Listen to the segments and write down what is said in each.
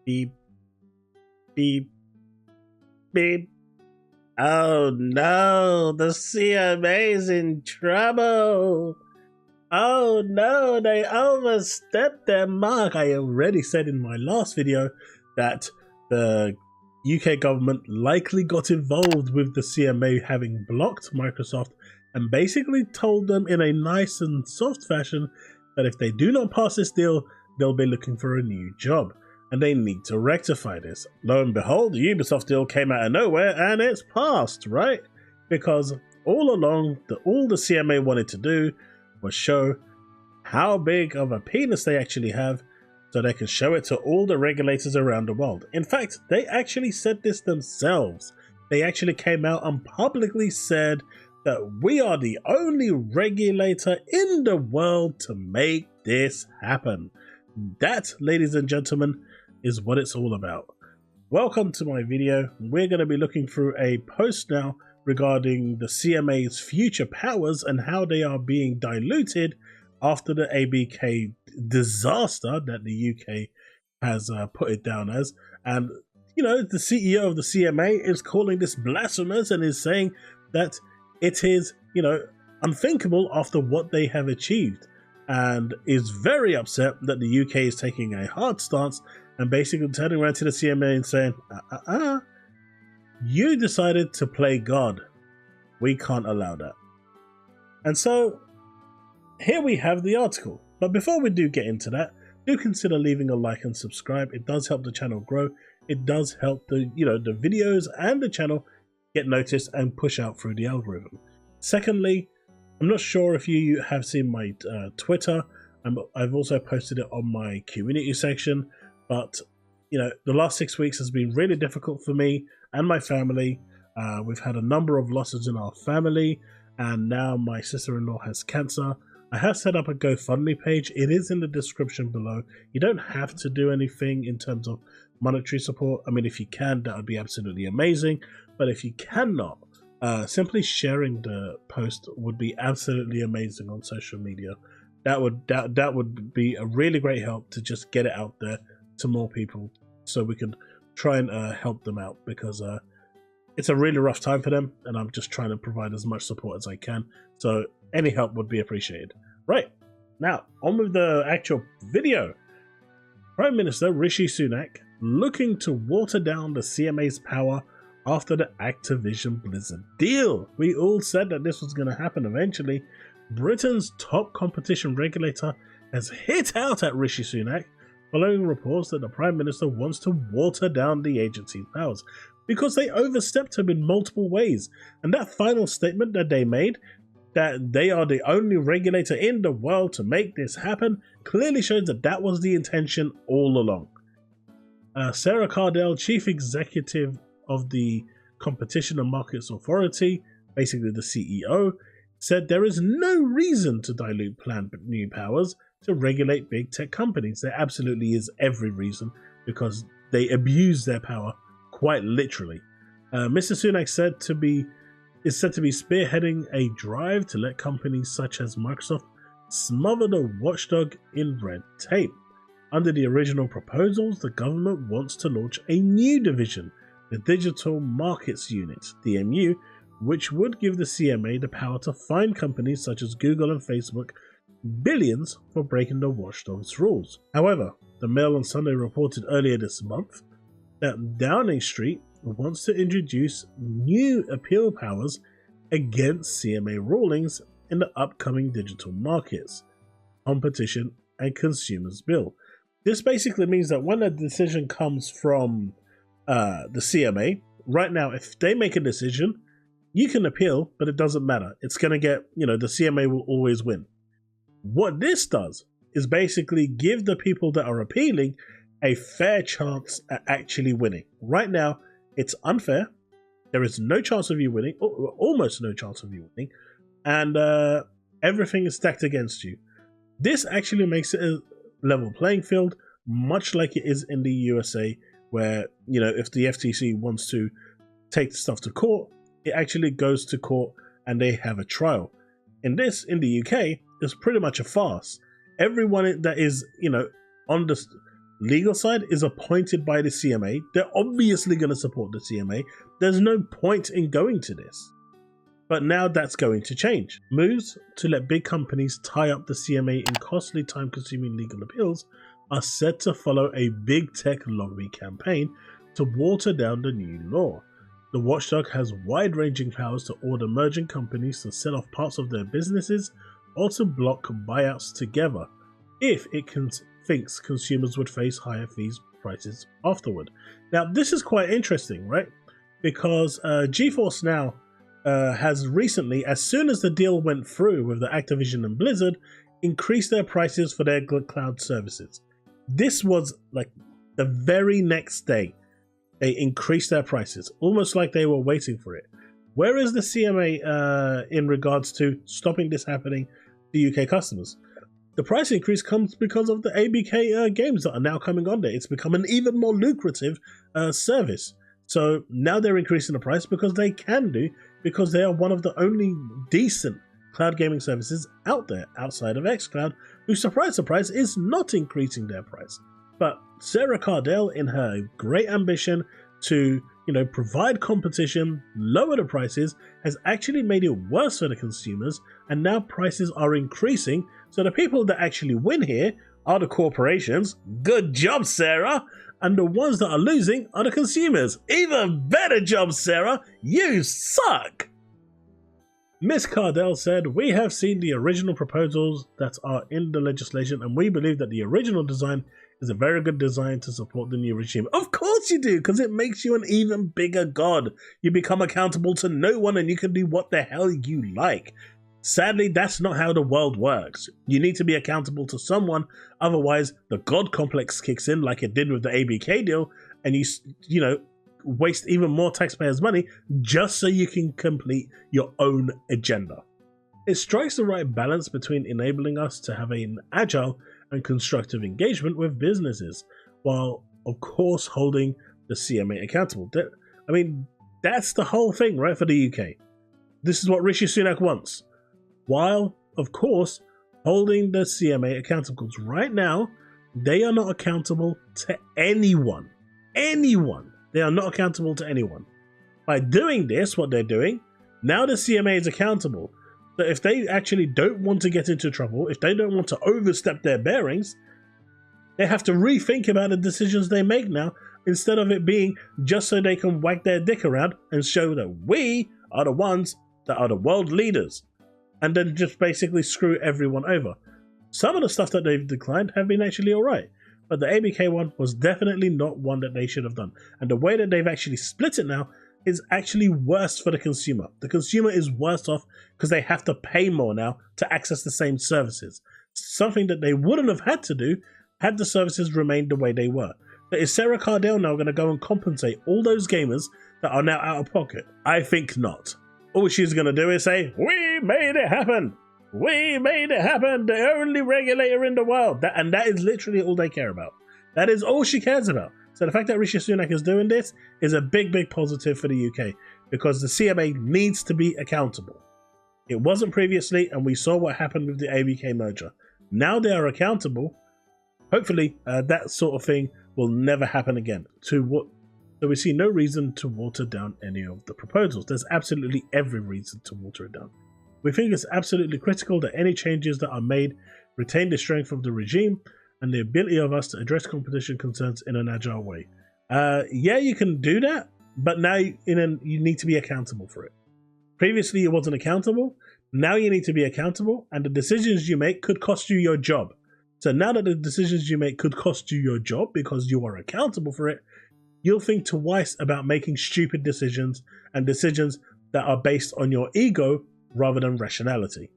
Beep, beep, beep. Oh no, the CMA's in trouble. Oh no, they overstepped their mark. I already said in my last video that the UK government likely got involved with the CMA having blocked Microsoft and basically told them in a nice and soft fashion that if they do not pass this deal, they'll be looking for a new job. And they need to rectify this. Lo and behold, the Ubisoft deal came out of nowhere and it's passed, right? Because all along, all the CMA wanted to do was show how big of a penis they actually have so they can show it to all the regulators around the world. In fact, they actually said this themselves. They actually came out and publicly said that we are the only regulator in the world to make this happen. That, ladies and gentlemen, is what it's all about. Welcome to my video. We're going to be looking through a post now regarding the CMA's future powers and how they are being diluted after the ABK disaster that the UK has put it down as. And, you know, the CEO of the CMA is calling this blasphemous and is saying that it is, you know, unthinkable after what they have achieved, and is very upset that the UK is taking a hard stance and basically turning around to the CMA and saying, you decided to play God. We can't allow that. And so here we have the article. But before we do get into that, do consider leaving a like and subscribe. It does help the channel grow. It does help the videos and the channel get noticed and push out through the algorithm. Secondly, I'm not sure if you have seen my Twitter. I've also posted it on my community section. But, you know, the last 6 weeks has been really difficult for me and my family. We've had a number of losses in our family, and now my sister-in-law has cancer. I have set up a GoFundMe page. It is in the description below. You don't have to do anything in terms of monetary support. I mean, if you can, that would be absolutely amazing. But if you cannot, simply sharing the post would be absolutely amazing on social media. That would be a really great help to just get it out there to more people, so we can try and help them out, because it's a really rough time for them, and I'm just trying to provide as much support as I can. So any help would be appreciated. Right, now on with the actual video. Prime Minister Rishi Sunak looking to water down the CMA's power after the Activision Blizzard deal. We all said that this was going to happen eventually. Britain's top competition regulator has hit out at Rishi Sunak following reports that the Prime Minister wants to water down the agency's powers because they overstepped him in multiple ways. And that final statement that they made, that they are the only regulator in the world to make this happen, clearly shows that that was the intention all along. Sarah Cardell, Chief Executive of the Competition and Markets Authority, basically the CEO, said there is no reason to dilute planned new powers to regulate big tech companies. There absolutely is every reason, because they abuse their power quite literally. Mr. Sunak is said to be spearheading a drive to let companies such as Microsoft smother the watchdog in red tape. Under the original proposals, the government wants to launch a new division, the Digital Markets Unit, DMU, which would give the CMA the power to fine companies such as Google and Facebook billions for breaking the watchdog's rules. However, the Mail on Sunday reported earlier this month that Downing Street wants to introduce new appeal powers against CMA rulings in the upcoming Digital Markets, Competition and Consumers Bill. This basically means that when a decision comes from the CMA, right now, if they make a decision, you can appeal, but it doesn't matter. It's going to get, the CMA will always win. What this does is basically give the people that are appealing a fair chance at actually winning. Right now, it's unfair. There is no chance of you winning, or almost no chance of you winning, and everything is stacked against you. This actually makes it a level playing field, much like it is in the USA, where, if the FTC wants to take the stuff to court, it actually goes to court and they have a trial. In the UK, it's pretty much a farce. Everyone that is, on the legal side is appointed by the CMA. They're obviously going to support the CMA. There's no point in going to this. But now that's going to change. Moves to let big companies tie up the CMA in costly, time-consuming legal appeals are said to follow a big tech lobby campaign to water down the new law. The watchdog has wide-ranging powers to order merging companies to sell off parts of their businesses or to block buyouts together if it thinks consumers would face higher prices afterward. Now, this is quite interesting, right? Because GeForce Now has recently, as soon as the deal went through with the Activision and Blizzard, increased their prices for their cloud services. This was like the very next day they increased their prices, almost like they were waiting for it. Where is the CMA in regards to stopping this happening to UK customers? The price increase comes because of the ABK games that are now coming on there. It's become an even more lucrative service. So now they're increasing the price because they can do, because they are one of the only decent cloud gaming services out there outside of xCloud, who, surprise, surprise, is not increasing their price. But Sarah Cardell, in her great ambition to, provide competition, lower the prices, has actually made it worse for the consumers, and now prices are increasing. So the people that actually win here are the corporations. Good job, Sarah. And the ones that are losing are the consumers. Even better job, Sarah. You suck. Ms. Cardell said, "We have seen the original proposals that are in the legislation, and we believe that the original design is a very good design to support the new regime." Of course you do, because it makes you an even bigger god. You become accountable to no one and you can do what the hell you like. Sadly, that's not how the world works. You need to be accountable to someone, otherwise the god complex kicks in like it did with the ABK deal, and you waste even more taxpayers' money just so you can complete your own agenda. It strikes the right balance between enabling us to have an agile and constructive engagement with businesses, while of course holding the CMA accountable. That's the whole thing, right, for the UK. This is what Rishi Sunak wants, while of course holding the CMA accountable. Because right now, they are not accountable to anyone. They are not accountable to anyone. By doing this, what they're doing, now the CMA is accountable. So if they actually don't want to get into trouble, if they don't want to overstep their bearings, they have to rethink about the decisions they make now, instead of it being just so they can wag their dick around and show that we are the ones that are the world leaders, and then just basically screw everyone over. Some of the stuff that they've declined have been actually alright, but the ABK one was definitely not one that they should have done. And the way that they've actually split it now is actually worse for the consumer. The consumer is worse off because they have to pay more now to access the same services. Something that they wouldn't have had to do had the services remained the way they were. But is Sarah Cardell now going to go and compensate all those gamers that are now out of pocket? I think not. All she's going to do is say, "We made it happen. We made it happen. The only regulator in the world." And that is literally all they care about. That is all she cares about. So the fact that Rishi Sunak is doing this is a big, big positive for the UK, because the CMA needs to be accountable. It wasn't previously, and we saw what happened with the ABK merger. Now they are accountable. Hopefully that sort of thing will never happen again. So we see no reason to water down any of the proposals. There's absolutely every reason to water it down. We think it's absolutely critical that any changes that are made retain the strength of the regime and the ability of us to address competition concerns in an agile way. Yeah, you can do that, but now you need to be accountable for it. Previously, you wasn't accountable. Now you need to be accountable, and the decisions you make could cost you your job. So now that the decisions you make could cost you your job because you are accountable for it, you'll think twice about making stupid decisions, and decisions that are based on your ego rather than rationality.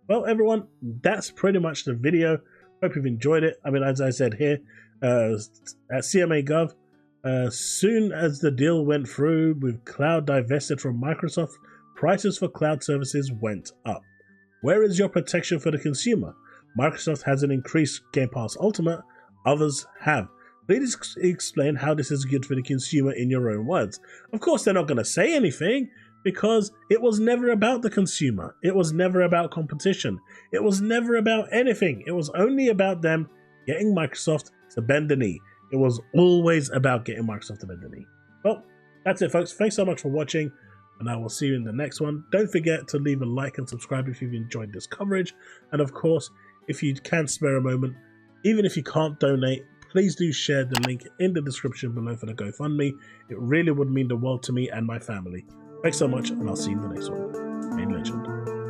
Well, everyone, that's pretty much the video. Hope you've enjoyed it. As I said here, at CMA Gov, soon as the deal went through with cloud divested from Microsoft, prices for cloud services went up. Where is your protection for the consumer? Microsoft hasn't increased Game Pass Ultimate, others have. Please explain how this is good for the consumer in your own words. Of course, they're not going to say anything, because it was never about the consumer. It was never about competition. It was never about anything. It was only about them getting Microsoft to bend the knee. It was always about getting Microsoft to bend the knee. Well, that's it, folks. Thanks so much for watching, and I will see you in the next one. Don't forget to leave a like and subscribe if you've enjoyed this coverage. And of course, if you can spare a moment, even if you can't donate, please do share the link in the description below for the GoFundMe. It really would mean the world to me and my family. Thanks so much, and I'll see you in the next one. Main Legend.